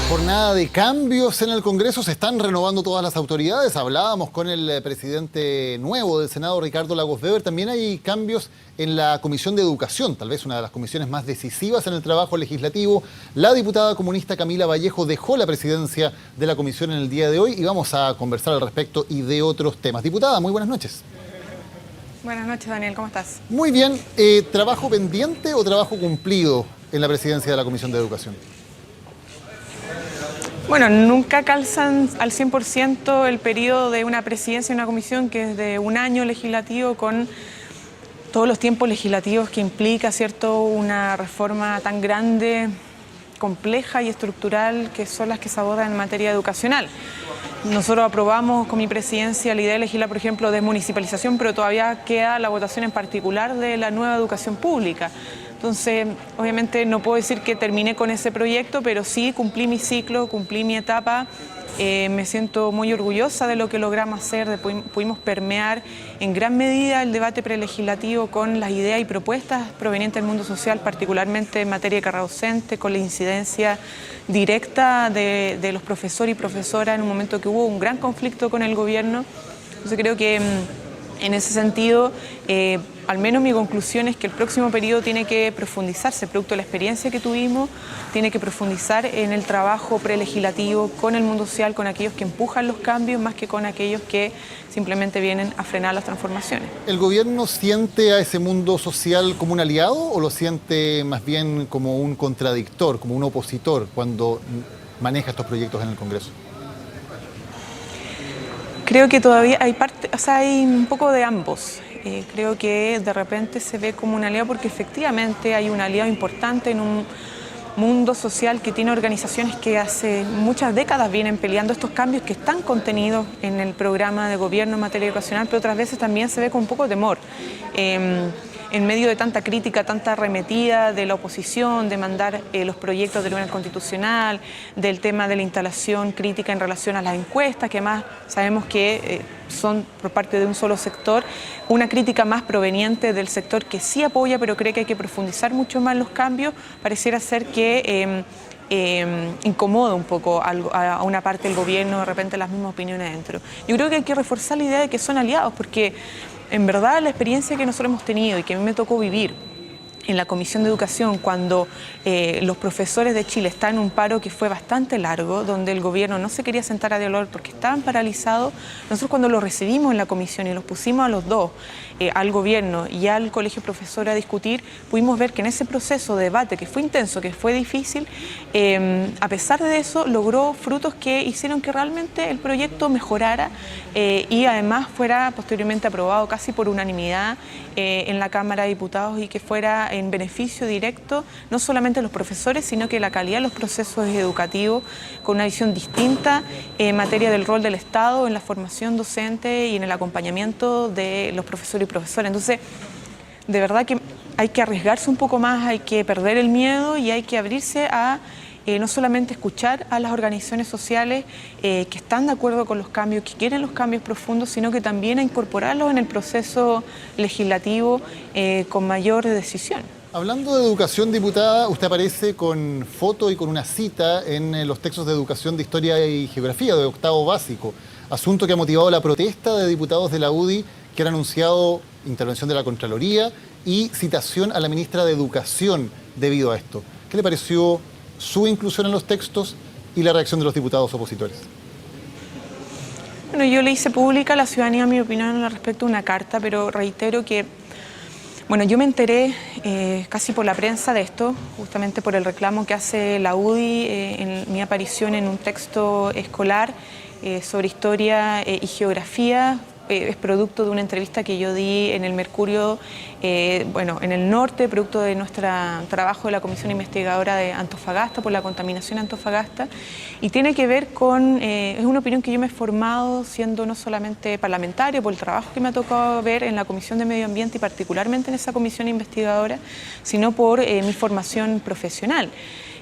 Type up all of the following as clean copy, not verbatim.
Jornada de cambios en el Congreso, se están renovando todas las autoridades. Hablábamos con el presidente nuevo del Senado, Ricardo Lagos Weber. También hay cambios en la Comisión de Educación, tal vez una de las comisiones más decisivas en el trabajo legislativo. La diputada comunista Camila Vallejo dejó la presidencia de la comisión en el día de hoy y vamos a conversar al respecto y de otros temas. Diputada, muy buenas noches. Buenas noches, Daniel, ¿cómo estás? Muy bien. ¿Trabajo pendiente o trabajo cumplido en la presidencia de la Comisión de Educación? Bueno, nunca calzan al 100% el periodo de una presidencia y una comisión que es de un año legislativo con todos los tiempos legislativos que implica, ¿cierto?, una reforma tan grande, compleja y estructural que son las que se abordan en materia educacional. Nosotros aprobamos con mi presidencia la idea de legislar, por ejemplo, desmunicipalización, pero todavía queda la votación en particular de la nueva educación pública. Entonces, obviamente no puedo decir que terminé con ese proyecto, pero sí cumplí mi ciclo, cumplí mi etapa. Me siento muy orgullosa de lo que logramos hacer, pudimos permear en gran medida el debate prelegislativo con las ideas y propuestas provenientes del mundo social, particularmente en materia de carrera docente, con la incidencia directa de los profesores y profesoras en un momento que hubo un gran conflicto con el gobierno. Entonces creo que en ese sentido, al menos mi conclusión es que el próximo periodo tiene que profundizarse, producto de la experiencia que tuvimos, tiene que profundizar en el trabajo prelegislativo con el mundo social, con aquellos que empujan los cambios, más que con aquellos que simplemente vienen a frenar las transformaciones. ¿El gobierno siente a ese mundo social como un aliado o lo siente más bien como un contradictor, como un opositor cuando maneja estos proyectos en el Congreso? Creo que todavía hay un poco de ambos. Creo que de repente se ve como un aliado porque efectivamente hay un aliado importante en un mundo social que tiene organizaciones que hace muchas décadas vienen peleando estos cambios que están contenidos en el programa de gobierno en materia educacional, pero otras veces también se ve con un poco de temor. En medio de tanta crítica, tanta arremetida de la oposición, de mandar los proyectos del Tribunal Constitucional, del tema de la instalación crítica en relación a las encuestas, que además sabemos que son por parte de un solo sector, una crítica más proveniente del sector que sí apoya, pero cree que hay que profundizar mucho más los cambios, pareciera ser que incomoda un poco a una parte del gobierno, de repente las mismas opiniones dentro. Yo creo que hay que reforzar la idea de que son aliados, porque en verdad la experiencia que nosotros hemos tenido y que a mí me tocó vivir en la Comisión de Educación cuando los profesores de Chile están en un paro que fue bastante largo, donde el gobierno no se quería sentar a dialogar porque estaban paralizados. Nosotros cuando los recibimos en la comisión y los pusimos a los dos, al gobierno y al colegio profesor a discutir, pudimos ver que en ese proceso de debate que fue intenso, que fue difícil, a pesar de eso logró frutos que hicieron que realmente el proyecto mejorara y además fuera posteriormente aprobado casi por unanimidad en la Cámara de Diputados y que fuera en beneficio directo no solamente de los profesores, sino que la calidad de los procesos educativos con una visión distinta en materia del rol del Estado en la formación docente y en el acompañamiento de los profesores y profesoras. Entonces, de verdad que hay que arriesgarse un poco más, hay que perder el miedo y hay que abrirse a no solamente escuchar a las organizaciones sociales que están de acuerdo con los cambios, que quieren los cambios profundos, sino que también a incorporarlos en el proceso legislativo con mayor decisión. Hablando de educación, diputada, usted aparece con foto y con una cita en los textos de educación de historia y geografía de octavo básico, asunto que ha motivado la protesta de diputados de la UDI que han anunciado intervención de la Contraloría y citación a la ministra de Educación debido a esto. ¿Qué le pareció su inclusión en los textos y la reacción de los diputados opositores? Bueno, yo le hice pública a la ciudadanía mi opinión al respecto de una carta, pero reitero que, bueno, yo me enteré casi por la prensa de esto, justamente por el reclamo que hace la UDI en mi aparición en un texto escolar sobre historia y geografía. Es producto de una entrevista que yo di en el Mercurio, en el norte, producto de nuestro trabajo de la Comisión Investigadora de Antofagasta por la contaminación de Antofagasta, y tiene que ver con, es una opinión que yo me he formado siendo no solamente parlamentario, por el trabajo que me ha tocado ver en la Comisión de Medio Ambiente y particularmente en esa comisión investigadora, sino por mi formación profesional.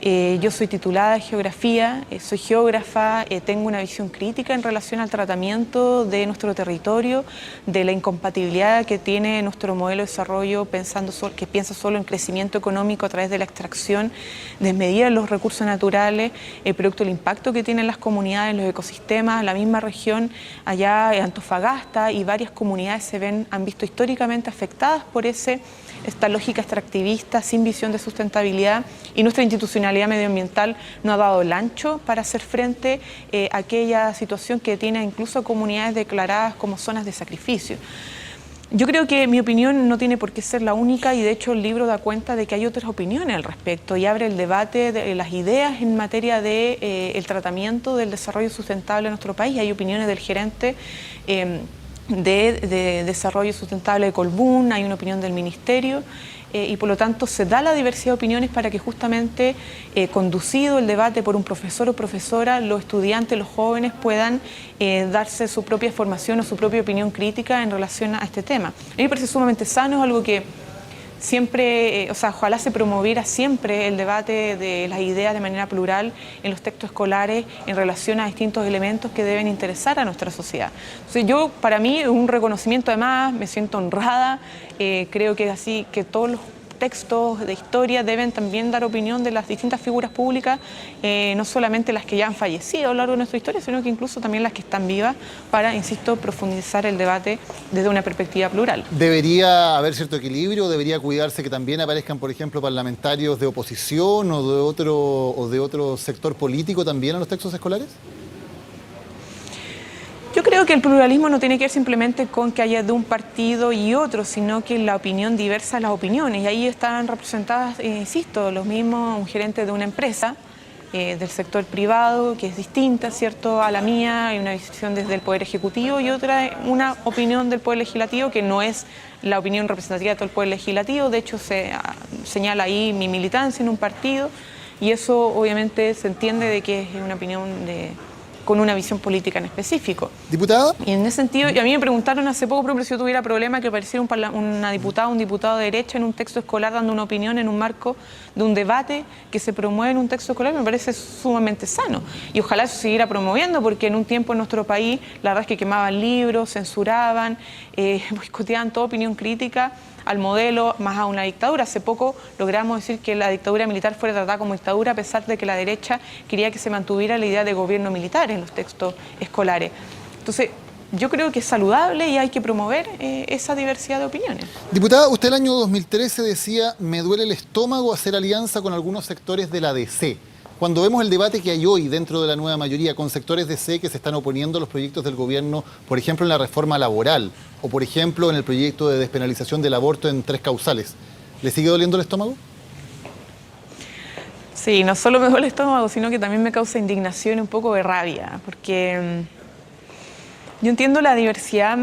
Yo soy titulada de Geografía, soy geógrafa, tengo una visión crítica en relación al tratamiento de nuestro territorio, de la incompatibilidad que tiene nuestro modelo de desarrollo que piensa solo en crecimiento económico a través de la extracción desmedida de los recursos naturales, producto del impacto que tienen las comunidades, los ecosistemas, la misma región allá en Antofagasta y varias comunidades han visto históricamente afectadas por esta lógica extractivista sin visión de sustentabilidad, y nuestra institucionalidad medioambiental no ha dado el ancho para hacer frente a aquella situación que tiene incluso a comunidades declaradas como zonas de sacrificio. Yo creo que mi opinión no tiene por qué ser la única, y de hecho el libro da cuenta de que hay otras opiniones al respecto y abre el debate de las ideas en materia de el tratamiento del desarrollo sustentable en nuestro país. Hay opiniones del gerente de Desarrollo Sustentable de Colbún, hay una opinión del Ministerio, y por lo tanto se da la diversidad de opiniones para que justamente, conducido el debate por un profesor o profesora, los estudiantes, los jóvenes puedan darse su propia formación o su propia opinión crítica en relación a este tema. A mí me parece sumamente sano, es algo que siempre, ojalá se promoviera siempre el debate de las ideas de manera plural en los textos escolares en relación a distintos elementos que deben interesar a nuestra sociedad. Entonces para mí es un reconocimiento, además me siento honrada, creo que es así, que todos los textos de historia deben también dar opinión de las distintas figuras públicas, no solamente las que ya han fallecido a lo largo de nuestra historia, sino que incluso también las que están vivas, para, insisto, profundizar el debate desde una perspectiva plural. ¿Debería haber cierto equilibrio? ¿Debería cuidarse que también aparezcan, por ejemplo, parlamentarios de oposición o de otro sector político también en los textos escolares? Yo creo que el pluralismo no tiene que ver simplemente con que haya de un partido y otro, sino que la opinión diversa las opiniones. Y ahí están representadas, insisto, los mismos, un gerente de una empresa del sector privado, que es distinta, ¿cierto?, a la mía, hay una visión desde el Poder Ejecutivo, y otra, una opinión del Poder Legislativo, que no es la opinión representativa de todo el Poder Legislativo. De hecho, se señala ahí mi militancia en un partido, y eso obviamente se entiende de que es una opinión con una visión política en específico. ¿Diputada? Y en ese sentido, y a mí me preguntaron hace poco, por ejemplo, si yo tuviera problema que apareciera una diputada, un diputado de derecha en un texto escolar dando una opinión en un marco de un debate que se promueve en un texto escolar. Me parece sumamente sano. Y ojalá eso se siguiera promoviendo, porque en un tiempo en nuestro país, la verdad es que quemaban libros, censuraban, boicoteaban toda opinión crítica al modelo, más a una dictadura. Hace poco logramos decir que la dictadura militar fuera tratada como dictadura, a pesar de que la derecha quería que se mantuviera la idea de gobierno militar en los textos escolares. Entonces, yo creo que es saludable y hay que promover esa diversidad de opiniones. Diputada, usted el año 2013 decía: me duele el estómago hacer alianza con algunos sectores de la DC. Cuando vemos el debate que hay hoy dentro de la nueva mayoría con sectores de DC que se están oponiendo a los proyectos del gobierno, por ejemplo en la reforma laboral o por ejemplo en el proyecto de despenalización del aborto en 3 causales, ¿le sigue doliendo el estómago? Sí, no solo me duele el estómago, sino que también me causa indignación y un poco de rabia, porque yo entiendo la diversidad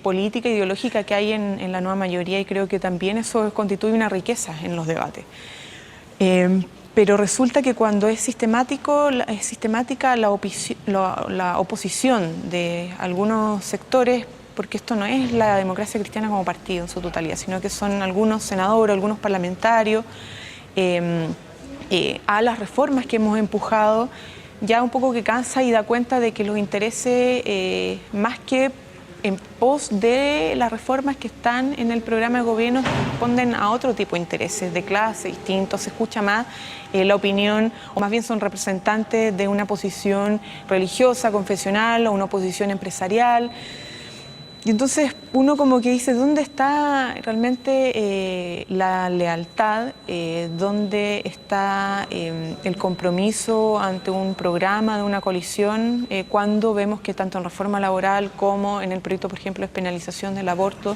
política e ideológica que hay en la nueva mayoría, y creo que también eso constituye una riqueza en los debates. Pero resulta que cuando es sistemática la oposición de algunos sectores, porque esto no es la Democracia Cristiana como partido en su totalidad, sino que son algunos senadores, algunos parlamentarios, a las reformas que hemos empujado, ya un poco que cansa y da cuenta de que los intereses, más que en pos de las reformas que están en el programa de gobierno, responden a otro tipo de intereses de clase distintos. Se escucha más la opinión, o más bien son representantes de una posición religiosa, confesional, o una posición empresarial. Y entonces uno como que dice, ¿dónde está realmente la lealtad? ¿Dónde está el compromiso ante un programa de una coalición? Cuando vemos que tanto en reforma laboral como en el proyecto, por ejemplo, de penalización del aborto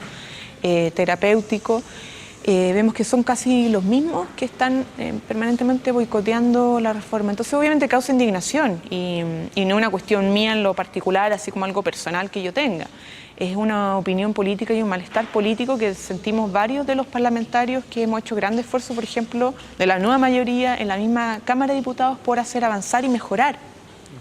terapéutico, vemos que son casi los mismos que están permanentemente boicoteando la reforma. Entonces obviamente causa indignación y no una cuestión mía en lo particular, así como algo personal que yo tenga. Es una opinión política y un malestar político que sentimos varios de los parlamentarios que hemos hecho grandes esfuerzos, por ejemplo, de la nueva mayoría en la misma Cámara de Diputados, por hacer avanzar y mejorar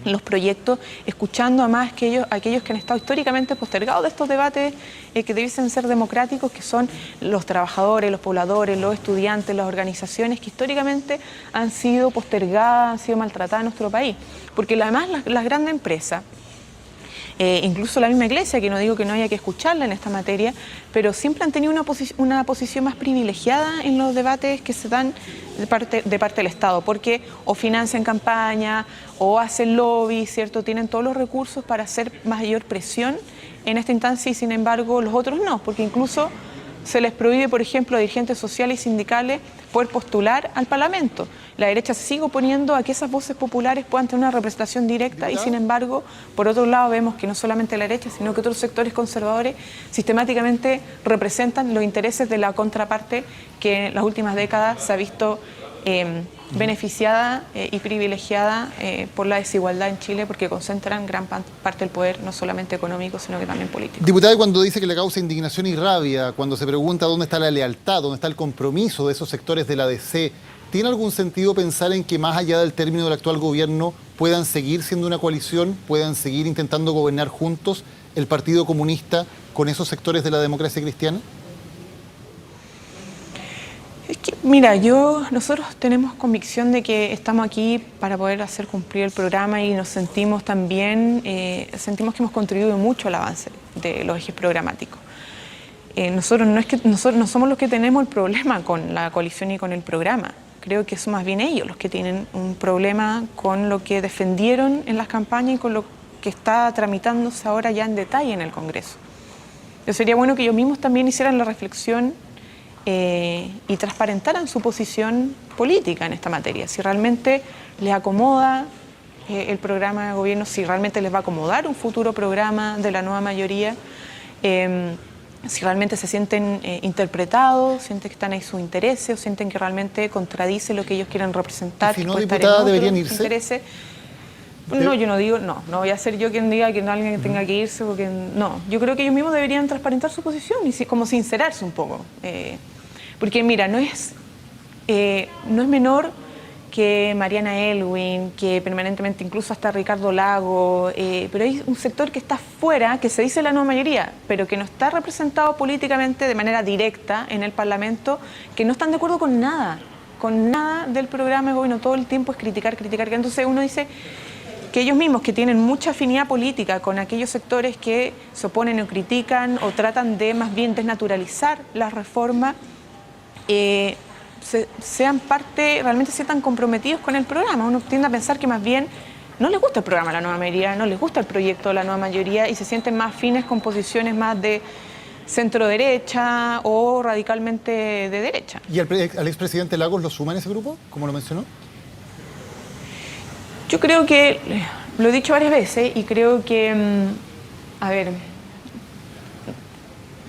los proyectos, escuchando a más que aquellos que han estado históricamente postergados de estos debates que debiesen ser democráticos, que son los trabajadores, los pobladores, los estudiantes, las organizaciones que históricamente han sido postergadas, han sido maltratadas en nuestro país. Porque además las grandes empresas, incluso la misma Iglesia, que no digo que no haya que escucharla en esta materia, pero siempre han tenido una posición más privilegiada en los debates que se dan de parte del Estado, porque o financian campaña o hacen lobby, ¿cierto? Tienen todos los recursos para hacer mayor presión en esta instancia y sin embargo los otros no, porque incluso se les prohíbe, por ejemplo, a dirigentes sociales y sindicales poder postular al Parlamento. La derecha se sigue oponiendo a que esas voces populares puedan tener una representación directa y, sin embargo, por otro lado, vemos que no solamente la derecha, sino que otros sectores conservadores sistemáticamente representan los intereses de la contraparte que en las últimas décadas se ha visto beneficiada y privilegiada por la desigualdad en Chile, porque concentran gran parte del poder, no solamente económico, sino que también político. Diputada, cuando dice que le causa indignación y rabia, cuando se pregunta dónde está la lealtad, dónde está el compromiso de esos sectores de la DC, ¿tiene algún sentido pensar en que más allá del término del actual gobierno puedan seguir siendo una coalición, puedan seguir intentando gobernar juntos el Partido Comunista con esos sectores de la democracia cristiana? Es que, mira, nosotros tenemos convicción de que estamos aquí para poder hacer cumplir el programa y nos sentimos también, sentimos que hemos contribuido mucho al avance de los ejes programáticos. Nosotros no somos los que tenemos el problema con la coalición y con el programa. Creo que son más bien ellos los que tienen un problema con lo que defendieron en las campañas y con lo que está tramitándose ahora ya en detalle en el Congreso. Pero sería bueno que ellos mismos también hicieran la reflexión y transparentaran su posición política en esta materia. Si realmente les acomoda el programa de gobierno, si realmente les va a acomodar un futuro programa de la nueva mayoría, si realmente se sienten interpretados, sienten que están ahí sus intereses o sienten que realmente contradice lo que ellos quieren representar. Si no, diputada, ¿deberían irse? Intereses. No, yo no digo, no voy a ser yo quien diga que alguien tenga que irse, porque no. Yo creo que ellos mismos deberían transparentar su posición y como sincerarse un poco. Porque mira, no es menor que Mariana Elwin, que permanentemente, incluso hasta Ricardo Lago, pero hay un sector que está fuera, que se dice la nueva mayoría, pero que no está representado políticamente de manera directa en el Parlamento, que no están de acuerdo con nada del programa de gobierno. Todo el tiempo es criticar. Entonces uno dice que ellos mismos, que tienen mucha afinidad política con aquellos sectores que se oponen o critican o tratan de más bien desnaturalizar las reformas, sean parte, realmente se tan comprometidos con el programa. Uno tiende a pensar que más bien no les gusta el programa de la nueva mayoría, no les gusta el proyecto de la nueva mayoría y se sienten más afines con posiciones más de centro-derecha o radicalmente de derecha. ¿Y al expresidente Lagos lo suma en ese grupo, como lo mencionó? Yo creo que, lo he dicho varias veces y creo que, a ver,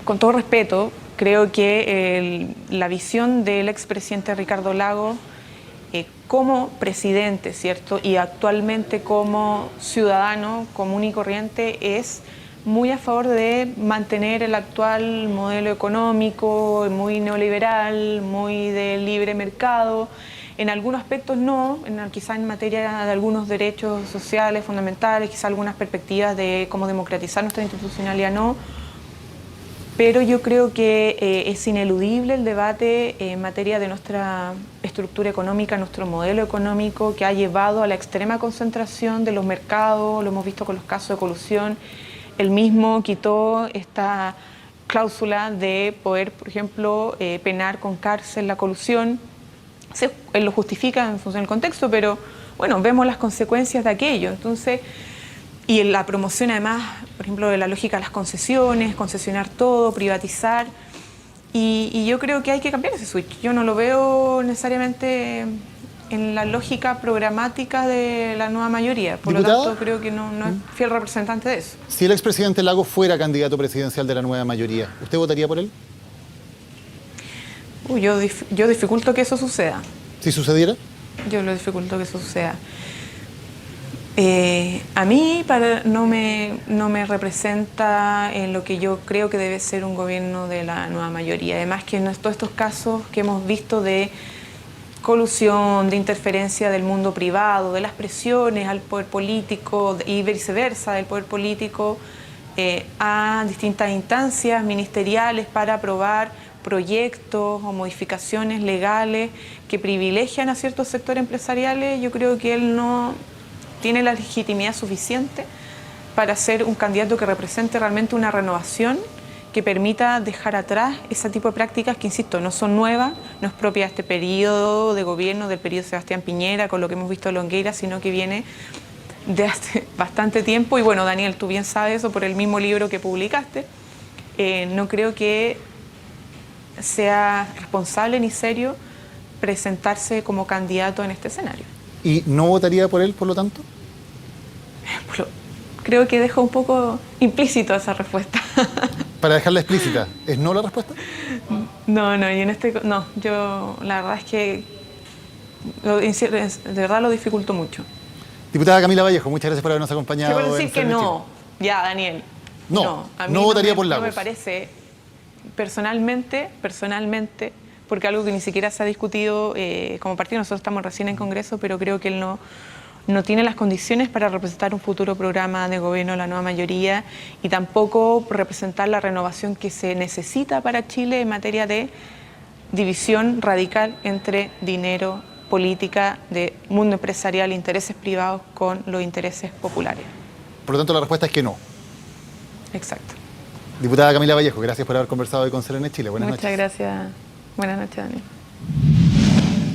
con todo respeto, creo que la visión del expresidente Ricardo Lagos como presidente, ¿cierto? Y actualmente como ciudadano común y corriente es muy a favor de mantener el actual modelo económico, muy neoliberal, muy de libre mercado. En algunos aspectos no, quizá en materia de algunos derechos sociales fundamentales, quizá algunas perspectivas de cómo democratizar nuestra institucionalidad no. Pero yo creo que es ineludible el debate en materia de nuestra estructura económica, nuestro modelo económico que ha llevado a la extrema concentración de los mercados, lo hemos visto con los casos de colusión. Él mismo quitó esta cláusula de poder, por ejemplo, penar con cárcel la colusión. Él lo justifica en función del contexto, pero bueno, vemos las consecuencias de aquello. Entonces, y la promoción además, por ejemplo, de la lógica de las concesiones, concesionar todo, privatizar. Y yo creo que hay que cambiar ese switch. Yo no lo veo necesariamente en la lógica programática de la nueva mayoría. Por ¿Diputada? lo tanto, creo que no es fiel representante de eso. Si el expresidente Lagos fuera candidato presidencial de la nueva mayoría, ¿usted votaría por él? Yo dificulto que eso suceda. ¿Si sucediera? Yo lo dificulto que eso suceda. A mí no me representa en lo que yo creo que debe ser un gobierno de la nueva mayoría. Además que en todos estos casos que hemos visto de colusión, de interferencia del mundo privado, de las presiones al poder político y viceversa, del poder político a distintas instancias ministeriales para aprobar proyectos o modificaciones legales que privilegian a ciertos sectores empresariales. Yo creo que él no tiene la legitimidad suficiente para ser un candidato que represente realmente una renovación que permita dejar atrás ese tipo de prácticas que, insisto, no son nuevas, no es propia de este periodo de gobierno, del periodo de Sebastián Piñera, con lo que hemos visto en Longueira, sino que viene de hace bastante tiempo. Y bueno, Daniel, tú bien sabes eso por el mismo libro que publicaste. No creo que sea responsable ni serio presentarse como candidato en este escenario. ¿Y no votaría por él, por lo tanto? Creo que dejo un poco implícito esa respuesta. Para dejarla explícita, ¿es no la respuesta? No, yo la verdad es que de verdad lo dificulto mucho. Diputada Camila Vallejo, muchas gracias por habernos acompañado. Quiero decir en que Serena no, ya Daniel. A mí no votaría por Lagos. No me parece, personalmente, porque algo que ni siquiera se ha discutido como partido, nosotros estamos recién en Congreso, pero creo que él no tiene las condiciones para representar un futuro programa de gobierno de la nueva mayoría y tampoco representar la renovación que se necesita para Chile en materia de división radical entre dinero, política, de mundo empresarial, intereses privados con los intereses populares. Por lo tanto, la respuesta es que no. Exacto. Diputada Camila Vallejo, gracias por haber conversado hoy con Serena Chile. Buenas noches. Muchas gracias. Buenas noches, Daniel.